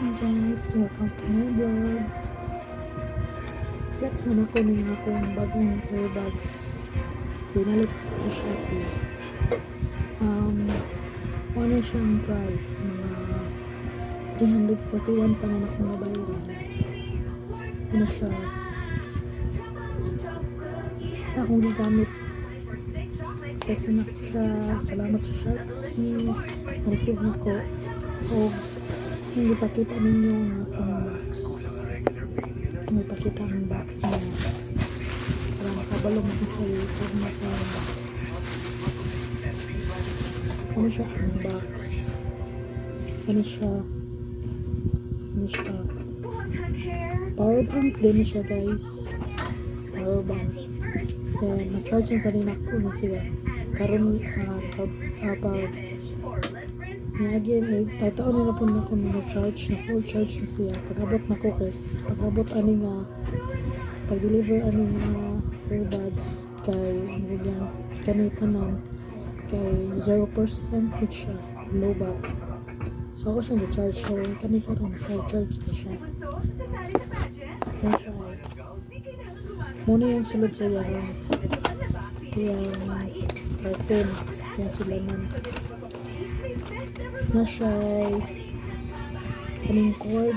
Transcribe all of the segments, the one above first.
Guys, welcome to my vlog. Flex naman ako ng akong bagong earbuds. Pinalit ko sa Shopee. Ano siyang price? Mga 341 tanan akong nabayaran. Ano siya? Akong gigamit. Flex naman ako siya. Salamat sa Shopee. Na-receive na ko. O hindi pakita ninyo ang akong box. Hindi pakita ang box niya. Para makabalo mo ko sa YouTube na sa box. Ano siya ang box? Ano siya? Ano siya? Power bank din siya, guys. Power bank. Then, na-charge sa rin ako na siya. Karon again, tataon nila po na ako na-charge, na full charge na siya. Pag-abot na ko, guys. Pag-abot ani nga, pag-deliver ani nga earbuds kay mga kanitanan kay 0% hit siya, low bat. So ako siya na-charge, so kanita ron, full charge na siya. Muna yung sulod sa yaran. Siyang cartoon, yung sulaman. Na siya kaming cord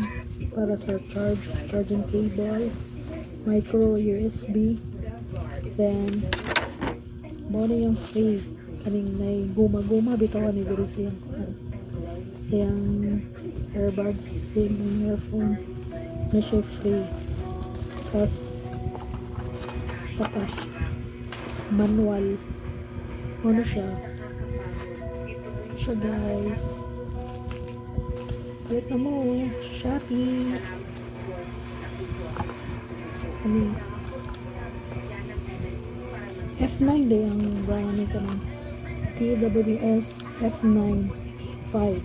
para sa charging cable, micro USB, then muna yung free kaming may guma bitawan ni diri siyang earbuds, siyang earphone na siya free. Tapos manual ano siya guys. Palit na mo Shopee. F9 day ang brand nito ng TWS F9 5.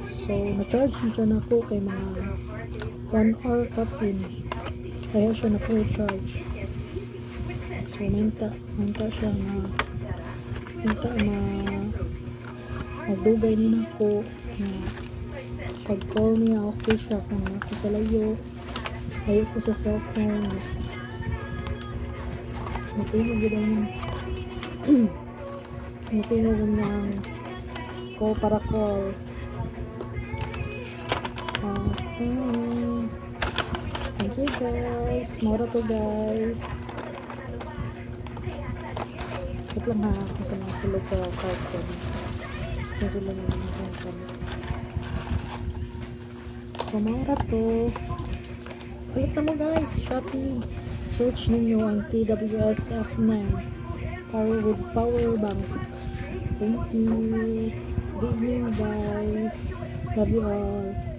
So na-charge siya na ako kay mga 1 hour kapin, kaya siya na full charge. So minta siya na magdugay din ako na pag-call niya okay siya kung ako sa layo ko sa cellphone. Matingog yun matingog ng call para call. Thank you guys. Mura to guys. Wait lang ha, kung sa mga sulod sa carton. Sa sulod na mga carton. So, mura to. Palit na mo guys, Shopee. Search ninyo ang TWS F9 with power bank. Thank you. Good evening guys. Love you all.